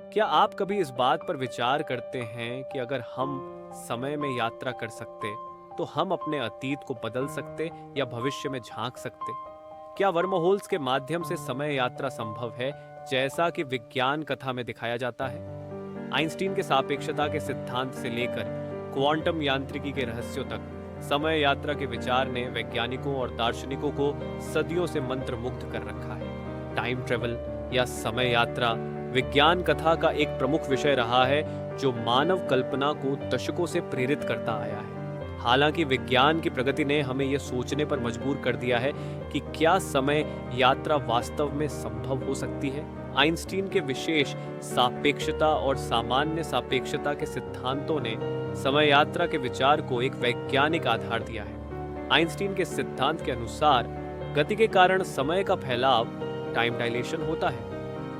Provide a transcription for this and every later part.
क्या आप कभी इस बात पर विचार करते हैं कि अगर हम समय में यात्रा कर सकते तो हम अपने अतीत को बदल सकते या भविष्य में झांक सकते? क्या वर्महोल्स के माध्यम से समय यात्रा संभव है, जैसा कि विज्ञान कथा में दिखाया जाता है? आइंस्टीन के सापेक्षता के सिद्धांत से लेकर क्वांटम यांत्रिकी के रहस्यों तक समय यात्रा के विचार ने वैज्ञानिकों और दार्शनिकों को सदियों से मंत्रमुग्ध कर रखा है। टाइम ट्रेवल या समय यात्रा विज्ञान कथा का एक प्रमुख विषय रहा है, जो मानव कल्पना को दशकों से प्रेरित करता आया है। हालांकि विज्ञान की प्रगति ने हमें यह सोचने पर मजबूर कर दिया है कि क्या समय यात्रा वास्तव में संभव हो सकती है। आइंस्टीन के विशेष सापेक्षता और सामान्य सापेक्षता के सिद्धांतों ने समय यात्रा के विचार को एक वैज्ञानिक आधार दिया है। आइंस्टीन के सिद्धांत के अनुसार गति के कारण समय का फैलाव टाइम डायलेशन होता है।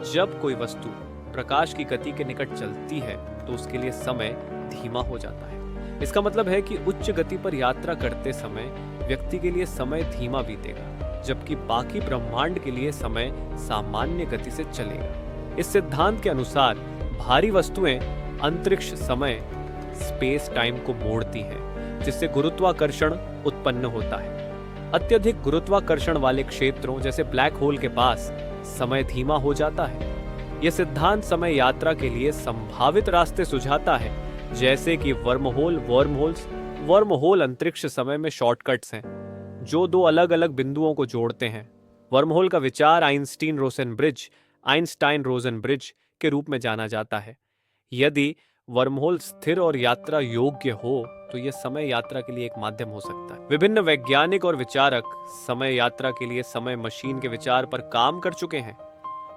जब कोई वस्तु प्रकाश की गति के निकट चलती है तो उसके लिए समय धीमा हो जाता है। इसका मतलब है कि उच्च गति पर यात्रा करते समय व्यक्ति के लिए समय धीमा बीतेगा, जबकि बाकी ब्रह्मांड के लिए समय सामान्य गति से चलेगा। इस सिद्धांत के अनुसार भारी वस्तुएं अंतरिक्ष समय स्पेस टाइम को मोड़ती हैं, जिससे गुरुत्वाकर्षण उत्पन्न होता है। अत्यधिक गुरुत्वाकर्षण वाले क्षेत्रों जैसे ब्लैक होल के पास समय धीमा हो जाता है। यह सिद्धांत समय यात्रा के लिए संभावित रास्ते सुझाता है, जैसे कि वर्महोल अंतरिक्ष समय में शॉर्टकट्स हैं, जो दो अलग अलग बिंदुओं को जोड़ते हैं। वर्महोल का विचार आइंस्टाइन रोजन ब्रिज के रूप में जाना जाता है। यदि वर्महोल स्थिर और यात्रा योग्य हो तो यह समय यात्रा के लिए एक माध्यम हो सकता है। विभिन्न वैज्ञानिक और विचारक समय यात्रा के लिए समय मशीन के विचार पर काम कर चुके हैं।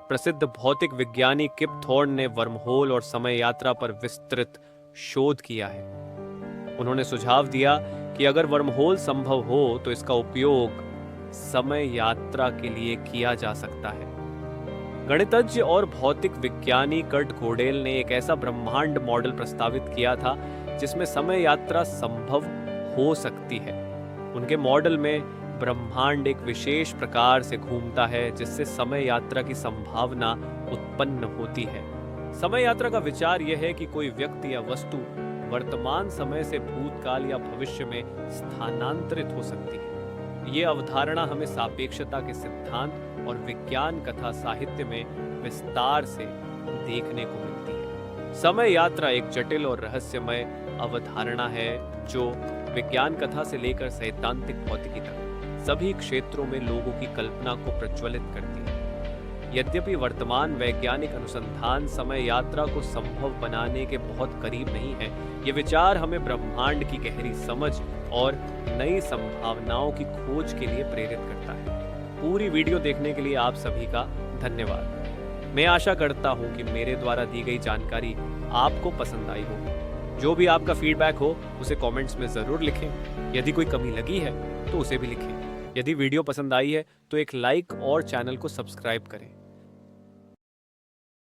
प्रसिद्ध भौतिक विज्ञानी किप थॉर्न ने वर्महोल और समय यात्रा पर विस्तृत शोध किया है। उन्होंने सुझाव दिया कि अगर वर्महोल संभव हो तो इसका उपयोग समय यात्रा के लिए किया जा सकता है। गणितज्ञ और भौतिक विज्ञानी कर्ट गोडेल ने एक ऐसा ब्रह्मांड मॉडल प्रस्तावित किया था जिसमें समय यात्रा संभव हो सकती है। उनके मॉडल में ब्रह्मांड एक विशेष प्रकार से घूमता है, जिससे समय यात्रा की संभावना उत्पन्न होती है। समय यात्रा का विचार यह है कि कोई व्यक्ति या वस्तु वर्तमान समय से भूतकाल या भविष्य में स्थानांतरित हो सकती है। ये अवधारणा हमें सापेक्षता के सिद्धांत और विज्ञान कथा साहित्य में विस्तार से देखने को मिलती है। समय यात्रा एक जटिल और रहस्यमय अवधारणा है, जो विज्ञान कथा से लेकर सैद्धांतिक भौतिकी तक सभी क्षेत्रों में लोगों की कल्पना को प्रज्वलित करती है। यद्यपि वर्तमान वैज्ञानिक अनुसंधान समय यात्रा को संभव बनाने के बहुत करीब नहीं है, ये विचार हमें ब्रह्मांड की गहरी समझ और नई संभावनाओं की खोज के लिए प्रेरित करता है। पूरी वीडियो देखने के लिए आप सभी का धन्यवाद। मैं आशा करता हूं कि मेरे द्वारा दी गई जानकारी आपको पसंद आई होगी। जो भी आपका फीडबैक हो उसे कमेंट्स में ज़रूर लिखें। यदि कोई कमी लगी है तो उसे भी लिखें। यदि वीडियो पसंद आई है तो एक लाइक और चैनल को सब्सक्राइब करें।